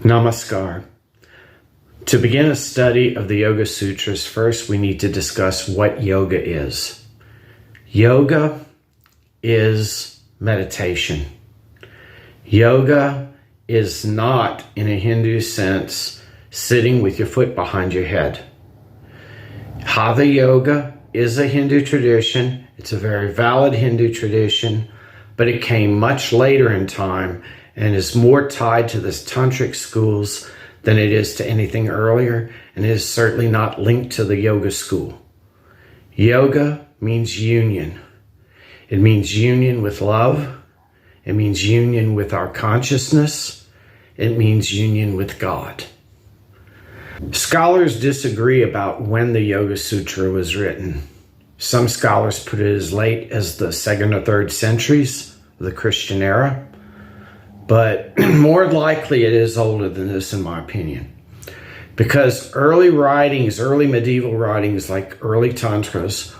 Namaskar. To begin a study of the Yoga Sutras, first we need to discuss what yoga is. Yoga is meditation. Yoga is not, in a Hindu sense, sitting with your foot behind your head. Hatha Yoga is a Hindu tradition. It's a very valid Hindu tradition, but it came much later in time and is more tied to the tantric schools than it is to anything earlier, and it is certainly not linked to the yoga school. Yoga means union. It means union with love. It means union with our consciousness. It means union with God. Scholars disagree about when the Yoga Sutra was written. Some scholars put it as late as the 2nd or 3rd centuries of the Christian era, but more likely it is older than this, in my opinion, because early writings, early medieval writings like early tantras,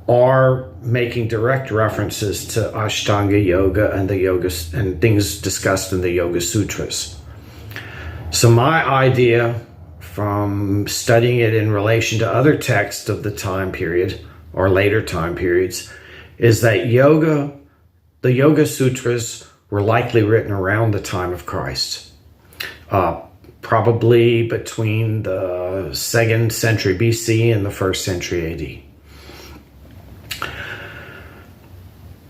are making direct references to Ashtanga yoga and the yogas and things discussed in the Yoga Sutras. So my idea from studying it in relation to other texts of the time period or later time periods is that the Yoga Sutras were likely written around the time of Christ, probably between the 2nd century BC and the 1st century AD.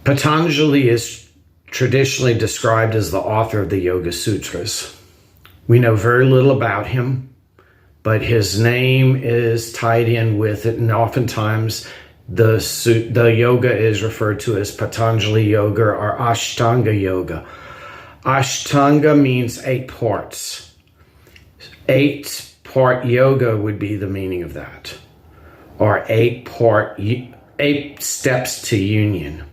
Patanjali is traditionally described as the author of the Yoga Sutras. We know very little about him, but his name is tied in with it, and oftentimes the yoga is referred to as Patanjali Yoga or Ashtanga Yoga. Ashtanga means 8 parts. 8-part yoga would be the meaning of that, or 8 steps to union.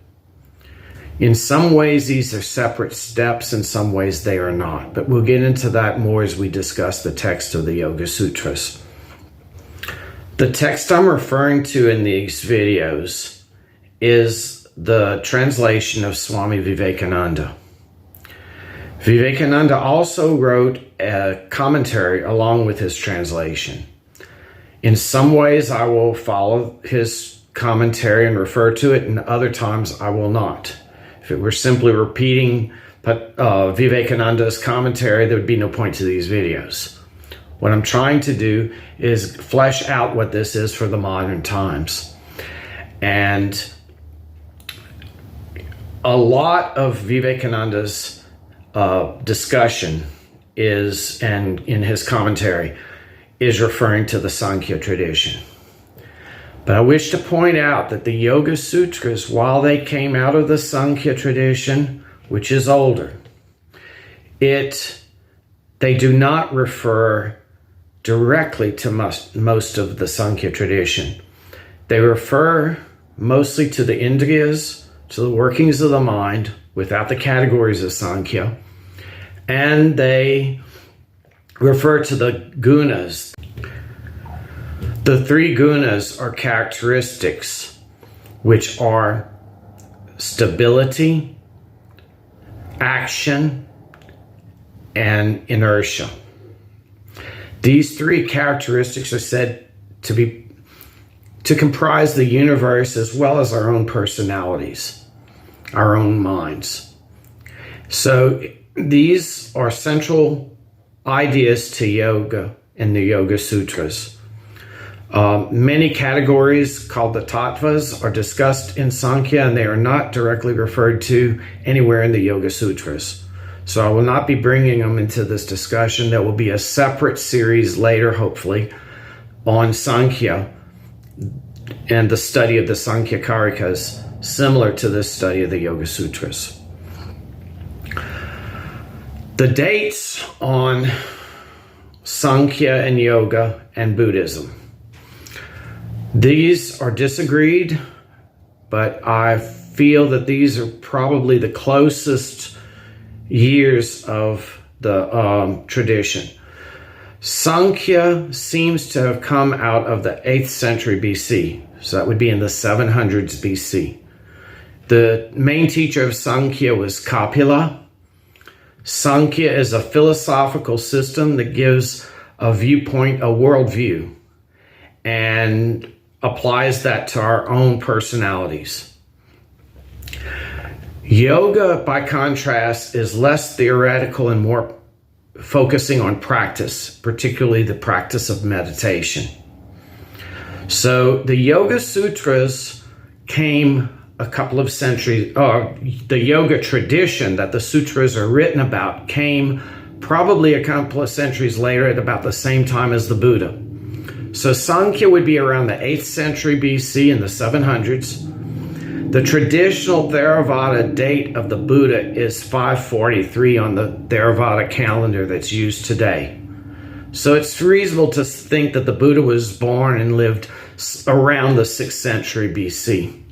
In some ways, these are separate steps. In some ways, they are not. But we'll get into that more as we discuss the text of the Yoga Sutras. The text I'm referring to in these videos is the translation of Swami Vivekananda. Vivekananda also wrote a commentary along with his translation. In some ways, I will follow his commentary and refer to it, and other times I will not. If it were simply repeating Vivekananda's commentary, there would be no point to these videos. What I'm trying to do is flesh out what this is for the modern times. And a lot of Vivekananda's discussion is, and in his commentary, is referring to the Sankhya tradition. But I wish to point out that the Yoga Sutras, while they came out of the Sankhya tradition, which is older, they do not refer directly to most of the Sankhya tradition. They refer mostly to the Indriyas, to the workings of the mind, without the categories of Sankhya, and they refer to the gunas. The 3 gunas are characteristics, which are stability, action, and inertia. These 3 characteristics are said to comprise the universe as well as our own personalities, our own minds. So these are central ideas to yoga in the Yoga Sutras. Many categories called the tattvas are discussed in Sankhya, and they are not directly referred to anywhere in the Yoga Sutras. So I will not be bringing them into this discussion. There will be a separate series later, hopefully, on Sankhya and the study of the Sankhya Karikas, similar to this study of the Yoga Sutras. The dates on Sankhya and Yoga and Buddhism. These are disagreed, but I feel that these are probably the closest years of the tradition. Sankhya seems to have come out of the 8th century BC, so that would be in the 700s BC. The main teacher of Sankhya was Kapila. Sankhya is a philosophical system that gives a viewpoint, a worldview, and applies that to our own personalities. Yoga, by contrast, is less theoretical and more focusing on practice, particularly the practice of meditation. So the Yoga Sutras came a couple of centuries, the yoga tradition that the sutras are written about came probably a couple of centuries later at about the same time as the Buddha. So Sankhya would be around the 8th century BC in the 700s. The traditional Theravada date of the Buddha is 543 on the Theravada calendar that's used today. So it's reasonable to think that the Buddha was born and lived around the 6th century BC.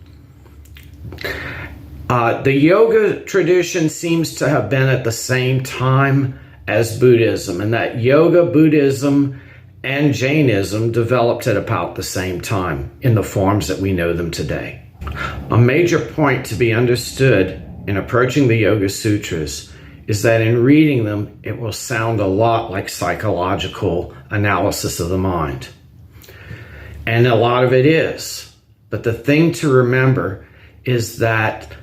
The yoga tradition seems to have been at the same time as Buddhism, and that yoga, Buddhism, and Jainism developed at about the same time in the forms that we know them today. A major point to be understood in approaching the Yoga Sutras is that in reading them, it will sound a lot like psychological analysis of the mind. And a lot of it is. But the thing to remember is that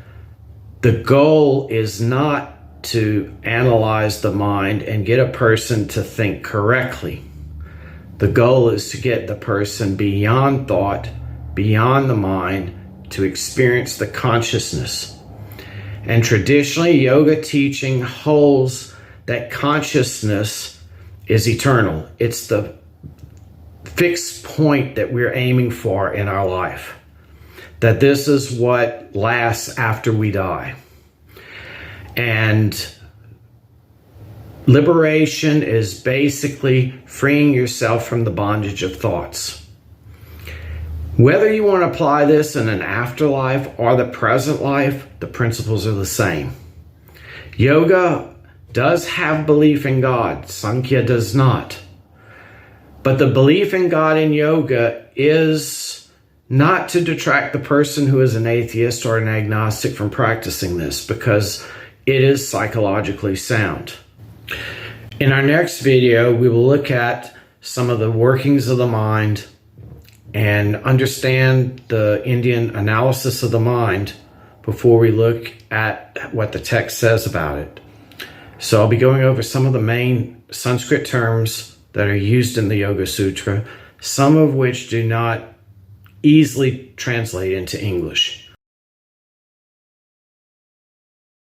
the goal is not to analyze the mind and get a person to think correctly. The goal is to get the person beyond thought, beyond the mind, to experience the consciousness. And traditionally, yoga teaching holds that consciousness is eternal. It's the fixed point that we're aiming for in our life. That this is what lasts after we die. And liberation is basically freeing yourself from the bondage of thoughts. Whether you want to apply this in an afterlife or the present life, the principles are the same. Yoga does have belief in God. Sankhya does not. But the belief in God in yoga is not to detract the person who is an atheist or an agnostic from practicing this, because it is psychologically sound. In our next video, we will look at some of the workings of the mind and understand the Indian analysis of the mind before we look at what the text says about it. So I'll be going over some of the main Sanskrit terms that are used in the Yoga Sutra, some of which do not easily translate into English.